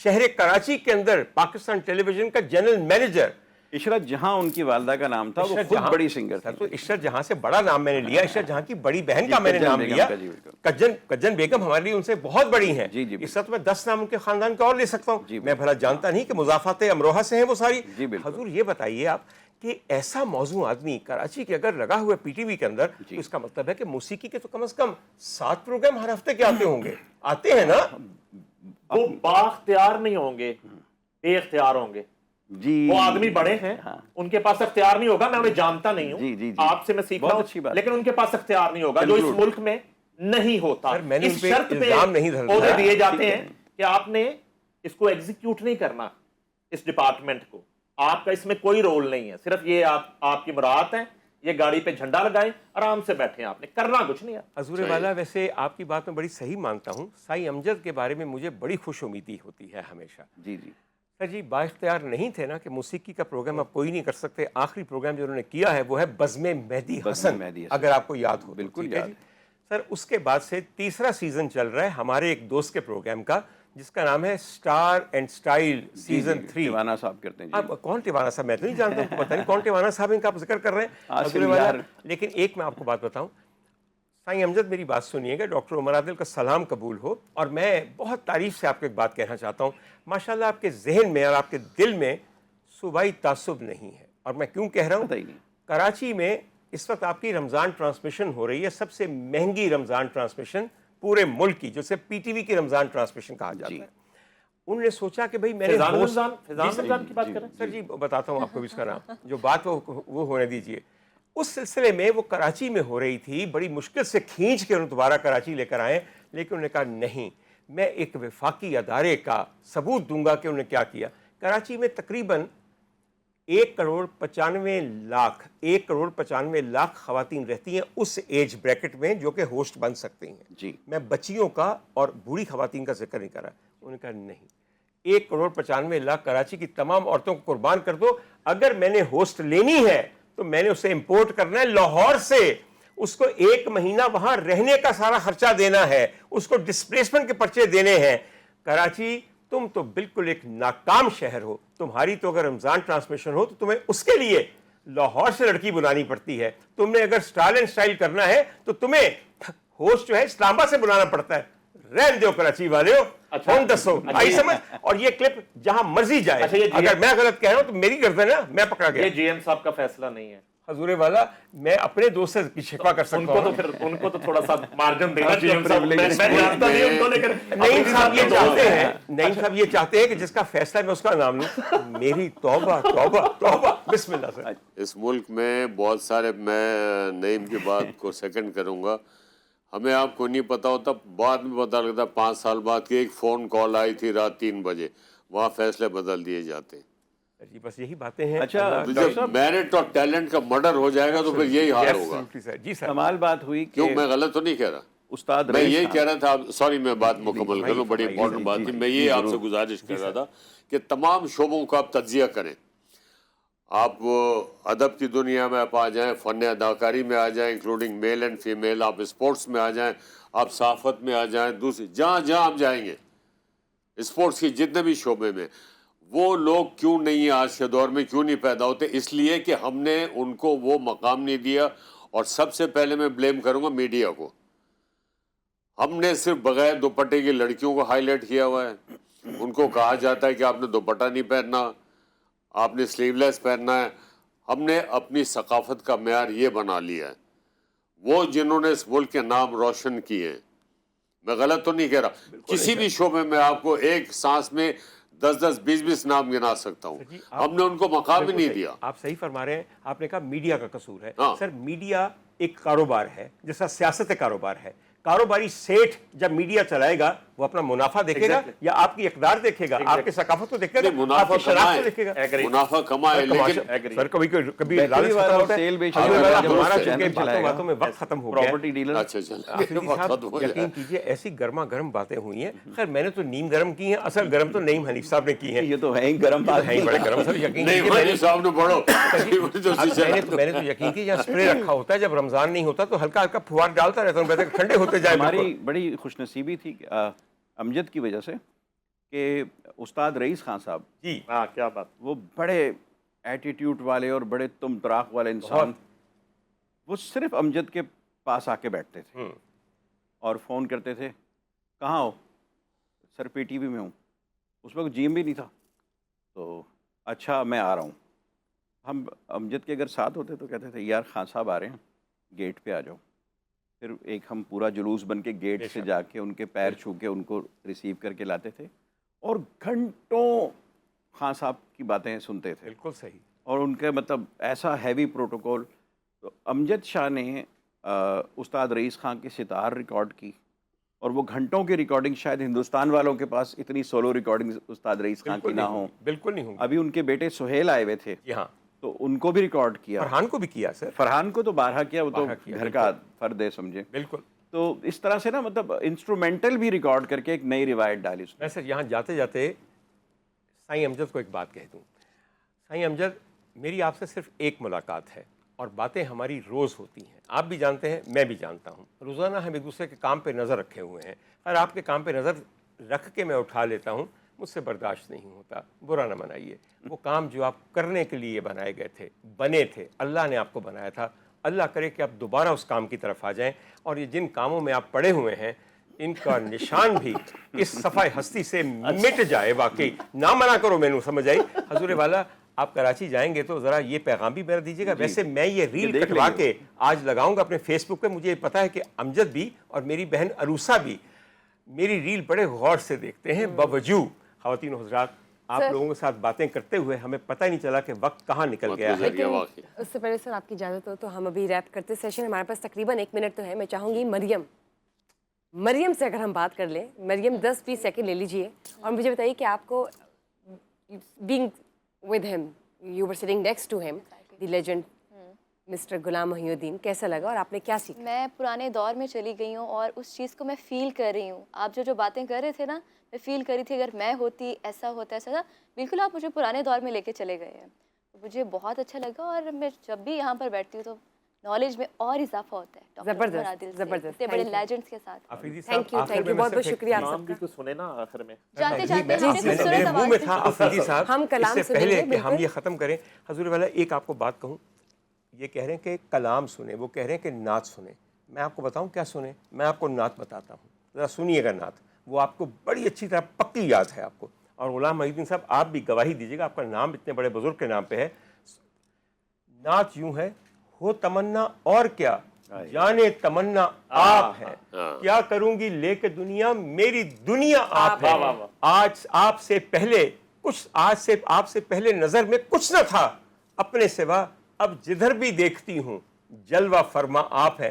شہر کراچی کے اندر پاکستان ٹیلی ویژن کا جنرل مینیجر. عشرت جہاں ان کی والدہ کا نام تھا, وہ خود بڑی سنگر تھی. تو عشرت جہاں سے بڑا نام میں نے لیا, عشرت جہاں کی بڑی بہن کا میں نے نام لیا. کجن بیگم ہمارے لیے ان سے بہت بڑی ہیں. اس وقت میں 10 نام ان کے خاندان کا اور لے سکتا ہوں. میں بھلا جانتا نہیں کہ مضافات امروہہ سے ہیں وہ ساری. حضور یہ بتائیے آپ کہ ایسا موضوع آدمی کراچی کے اگر لگا ہوا ہے پی ٹی وی کے اندر, تو اس کا مطلب ہے کہ موسیقی کے تو کم از کم 7 پروگرام ہر ہفتے کے آتے ہوں گے. آتے ہیں نا. وہ بااختیار نہیں ہوں گے, بے اختیار ہوں گے. وہ آدمی بڑے ہیں, ان کے پاس اختیار نہیں ہوگا. میں انہیں جانتا نہیں ہوں, آپ سے میں سیکھ رہا ہوں, لیکن ان کے پاس اختیار نہیں ہوگا جو اس ملک میں نہیں ہوتا. اس شرط پہ عہدے دیے جاتے ہیں کہ آپ نے اس کو ایگزیکیوٹ نہیں کرنا, اس ڈپارٹمنٹ کو. آپ کا اس میں کوئی رول نہیں ہے, صرف یہ آپ کی مراعات ہیں, یہ گاڑی پہ جھنڈا لگائیں, آرام سے بیٹھیں, آپ نے کرنا کچھ نہیں ہے. حضور والا ویسے آپ کی بات میں بڑی صحیح مانتا ہوں. سائی امجد کے بارے میں مجھے بڑی خوش امیدی ہوتی ہے ہمیشہ. سر جی با اختیار نہیں تھے نا کہ موسیقی کا پروگرام آپ کوئی نہیں کر سکتے. آخری پروگرام جو انہوں نے کیا ہے وہ ہے بزم مہدی حسن, اگر آپ کو یاد ہو. بالکل یاد. سر اس کے بعد سے تیسرا سیزن چل رہا ہے ہمارے ایک دوست کے پروگرام کا, جس کا نام ہے سٹار اینڈ سٹائل سیزن 3. ٹیوانا صاحب کرتے ہیں. اب کون ٹیوانا صاحب, میں تو نہیں جانتا ہوں, پتہ نہیں کون ٹیوانا صاحب ان کا آپ ذکر کر رہے ہیں. لیکن ایک میں آپ کو بات بتاؤں, سائیں امجد میری بات سنیے گا, ڈاکٹر عمر عادل کا سلام قبول ہو. اور میں بہت تعریف سے آپ کو ایک بات کہنا چاہتا ہوں, ماشاءاللہ آپ کے ذہن میں اور آپ کے دل میں صوبائی تعصب نہیں ہے. اور میں کیوں کہہ رہا ہوں, کراچی میں اس وقت آپ کی رمضان ٹرانسمیشن ہو رہی ہے, سب سے مہنگی رمضان ٹرانسمیشن پورے ملک کی, جسے پی ٹی وی کی رمضان ٹرانسمیشن کہا جاتا ہے. انہوں نے سوچا کہ بھئی میں نے رمضان کی بات کر رہے ہیں سر جی, بتاتا ہوں آپ کو اس کا نام, جو بات وہ ہونے دیجئے. اس سلسلے میں وہ کراچی میں ہو رہی تھی, بڑی مشکل سے کھینچ کے انہوں دوبارہ کراچی لے کر آئے, لیکن انہوں نے کہا نہیں, میں ایک وفاقی ادارے کا ثبوت دوں گا کہ انہوں نے کیا کیا. کراچی میں تقریباً 1.95 کروڑ خواتین رہتی ہیں اس ایج بریکٹ میں جو کہ ہوسٹ بن سکتی ہیں. میں بچیوں کا اور بوڑھی خواتین کا ذکر نہیں کر رہا. انہوں نے کہا نہیں, 1.95 کروڑ کراچی کی تمام عورتوں کو قربان کر دو. اگر میں نے ہوسٹ لینی ہے تو میں نے اسے امپورٹ کرنا ہے لاہور سے, اس کو 1 مہینہ وہاں رہنے کا سارا خرچہ دینا ہے, اس کو ڈسپلیسمنٹ کے پرچے دینے ہیں. کراچی تم تو بالکل ایک ناکام شہر ہو. تمہاری تو اگر رمضان ٹرانسمیشن ہو تو تمہیں اس کے لیے لاہور سے لڑکی بلانی پڑتی ہے. تم نے اگر سٹائل اینڈ سٹائل کرنا ہے تو تمہیں ہوسٹ جو ہے اسلام آباد سے بلانا پڑتا ہے. رہن دو کراچی والے ہو, کون دسو آئی سمجھ. اور یہ کلپ جہاں مرضی جائے, اگر میں غلط کہہ رہا ہوں تو میری گردن ہے, میں پکڑا گیا. یہ جی ایم صاحب کا فیصلہ نہیں ہے حضور والا. میں اپنے دوست سے شکوہ کر سکتا ہوں, ان کو تو تھوڑا سا مارجن دینا چاہیے. نعیم صاحب یہ چاہتے ہیں, نعیم صاحب یہ چاہتے ہیں کہ جس کا فیصلہ میں اس کا نام لوں. میری توبہ توبہ توبہ. بسم اللہ سر. اس ملک میں بہت سارے, میں نعیم کی بات کو سیکنڈ کروں گا, ہمیں آپ کو نہیں پتا ہوتا, بعد میں پتا لگتا 5 سال بعد کہ ایک فون کال آئی تھی رات 3 بجے, وہاں فیصلے بدل دیے جاتے ہیں. جی بس یہی باتیں ہیں. اچھا جب میرٹ اور ٹیلنٹ کا مرڈر ہو جائے گا تو پھر یہی حال ہوگا. جی سر, کمال بات ہوئی. کیوں میں غلط تو نہیں کہہ رہا استاد, میں یہی کہہ رہا تھا, سوری میں بات مکمل کر لوں, بڑی امپورٹنٹ بات تھی. میں یہ آپ سے گزارش کر رہا تھا کہ تمام شعبوں کا آپ تجزیہ کریں. آپ ادب کی دنیا میں آپ آ جائیں, فن اداکاری میں آ جائیں انکلوڈنگ میل اینڈ فیمیل, آپ اسپورٹس میں آ جائیں, آپ صحافت میں آ جائیں, دوسری جہاں جہاں آپ جائیں گے اسپورٹس کی جتنے بھی شعبے میں, وہ لوگ کیوں نہیں آج کے دور میں کیوں نہیں پیدا ہوتے؟ اس لیے کہ ہم نے ان کو وہ مقام نہیں دیا. اور سب سے پہلے میں بلیم کروں گا میڈیا کو. ہم نے صرف بغیر دوپٹے کی لڑکیوں کو ہائی لائٹ کیا ہوا ہے. ان کو کہا جاتا ہے کہ آپ نے دوپٹہ نہیں پہننا, آپ نے سلیو لیس پہننا ہے. ہم نے اپنی ثقافت کا معیار یہ بنا لیا ہے. وہ جنہوں نے اس ملک کے نام روشن کیے ہیں, میں غلط تو نہیں کہہ رہا, کسی بھی شعبے میں آپ کو ایک سانس میں 10 20 نام گنا سکتا ہوں. ہم نے ان کو مقام ہی نہیں دیا. آپ صحیح فرما رہے ہیں. آپ نے کہا میڈیا کا قصور ہے. سر میڈیا ایک کاروبار ہے جیسا سیاست کاروبار ہے. کاروباری سیٹھ جب میڈیا چلائے گا وہ اپنا منافع دیکھے گا یا آپ کی اقدار دیکھے گا, آپ کی ثقافت کو دیکھے گا, آپ کی شناخت کو دیکھے گا. منافع کمائے, لیکن سر کبھی لالچ ختم ہوتا ہے. ہمارا چونکہ باتوں میں وقت ختم ہو گیا. یقین کیجیے ایسی گرما گرم باتیں ہوئی ہیں. خیر میں نے تو نیم گرم کی ہیں, اصل گرم تو نعیم حنیف صاحب نے کی ہیں. یہ تو ہے ہی گرم بات, ہے بڑے گرم. سر یقین میں نے تو یقین کی جہاں اسپرے رکھا ہوتا ہے جب رمضان نہیں ہوتا تو ہلکا ہلکا پھوار ڈالتا رہتا ہوں, ٹھنڈے ہوتے جائے. ہماری بڑی خوش نصیبی تھی امجد کی وجہ سے کہ استاد رئیس خان صاحب جی ہاں کیا بات. وہ بڑے ایٹیٹیوڈ والے اور بڑے تم تراق والے انسان، وہ صرف امجد کے پاس آ کے بیٹھتے تھے اور فون کرتے تھے، کہاں ہو؟ سر پی ٹی وی میں ہوں. اس وقت جیم بھی نہیں تھا، تو اچھا میں آ رہا ہوں. ہم امجد کے اگر ساتھ ہوتے تو کہتے تھے یار خان صاحب آ رہے ہیں، گیٹ پہ آ جاؤ. پھر ایک ہم پورا جلوس بن کے گیٹ سے جا کے ان کے پیر چھو کے ان کو ریسیو کر کے لاتے تھے اور گھنٹوں خان صاحب کی باتیں سنتے تھے. بالکل صحیح. اور ان کے مطلب ایسا ہیوی پروٹوکول. تو امجد شاہ نے استاد رئیس خان کی ستار ریکارڈ کی، اور وہ گھنٹوں کی ریکارڈنگ شاید ہندوستان والوں کے پاس اتنی سولو ریکارڈنگ استاد رئیس خان کی نہ ہوں. بالکل نہیں ہوں. ابھی ان کے بیٹے سہیل آئے ہوئے تھے، ہاں، تو ان کو بھی ریکارڈ کیا. فرحان کو بھی کیا سر. فرحان کو تو بارہا کیا، وہ تو گھر کا فرد ہے سمجھے. بالکل. تو اس طرح سے نا مطلب انسٹرومنٹل بھی ریکارڈ کر کے ایک نئی روایت ڈالی اس نے. میں سر یہاں جاتے جاتے سائیں امجد کو ایک بات کہہ دوں. سائیں امجد، میری آپ سے صرف ایک ملاقات ہے اور باتیں ہماری روز ہوتی ہیں. آپ بھی جانتے ہیں، میں بھی جانتا ہوں. روزانہ ہم ایک دوسرے کے کام پہ نظر رکھے ہوئے ہیں. اور آپ کے کام پہ نظر رکھ کے میں اٹھا لیتا ہوں، مجھ سے برداشت نہیں ہوتا. برا نہ منائیے. وہ کام جو آپ کرنے کے لیے بنائے گئے تھے، بنے تھے، اللہ نے آپ کو بنایا تھا. اللہ کرے کہ آپ دوبارہ اس کام کی طرف آ جائیں، اور یہ جن کاموں میں آپ پڑے ہوئے ہیں ان کا نشان بھی اس صفحہ ہستی سے مٹ جائے. واقعی نہ منع کرو، میں نے سمجھ آئی. حضور والا آپ کراچی جائیں گے تو ذرا یہ پیغام بھی میرا دیجیے گا. ویسے میں یہ ریل کٹوا کے آج لگاؤں گا اپنے فیس بک پہ. مجھے پتا ہے کہ امجد بھی اور میری بہن عروسہ بھی میری ریل بڑے غور سے دیکھتے ہیں. باوجود خواتین و حضرات، آپ لوگوں کے ساتھ باتیں کرتے ہوئے ہمیں پتہ ہی نہیں چلا کہ وقت کہاں نکل گیا ہے. اس سے پہلے سر آپ کی اجازت ہو تو ہم ابھی ریپ کرتے سیشن. ہمارے پاس تقریباً 1 منٹ تو ہے. میں چاہوں گی مریم سے اگر ہم بات کر لیں. مریم 10-20 سیکنڈ لے لیجئے اور مجھے بتائیے کہ آپ کو being with him, you were sitting next to him, the legend mister Ghulam Mohi الدین، کیسا لگا اور آپ نے کیا سیکھا؟ میں پرانے دور میں چلی گئی ہوں اور اس چیز کو میں فیل کر رہی ہوں. آپ جو باتیں کر رہے تھے نا، میں فیل کر رہی تھی اگر میں ہوتی ایسا ہوتا ایسا تھا. بالکل آپ مجھے پرانے دور میں لے کے چلے گئے ہیں. مجھے بہت اچھا لگا اور میں جب بھی یہاں پر بیٹھتی ہوں تو نالج میں اور اضافہ ہوتا ہے. زبردست زبردست. اتنے بڑے لیجنڈس کے ساتھ. تھینک یو بہت بہت شکریہ آپ نام بھی تو سنے نا آخر میں. جاتے جاتے میرے منہ میں تھا آفریدی صاحب. ہم کلام اس سے پہلے کہ ہم یہ ختم کریں، حضور والا ایک آپ کو بات کہوں. یہ کہہ رہے ہیں کہ کلام سنیں، وہ کہہ رہے ہیں کہ نعت سنیں. میں آپ کو بتاؤں کیا سنیں؟ میں آپ کو نعت بتاتا ہوں، ذرا سنیے گا نعت. وہ آپ کو بڑی اچھی طرح پکی یاد ہے آپ کو. اور غلام محی الدین صاحب آپ بھی گواہی دیجیے گا، آپ کا نام اتنے بڑے بزرگ کے نام پہ ہے. نعت یوں ہے: ہو تمنا اور کیا، جانے تمنا آپ ہے، کیا کروں گی لے کے دنیا، میری دنیا آپ ہے. آج آپ سے پہلے نظر میں کچھ نہ تھا اپنے سوا، اب جدھر بھی دیکھتی ہوں جلوہ فرما آپ ہے.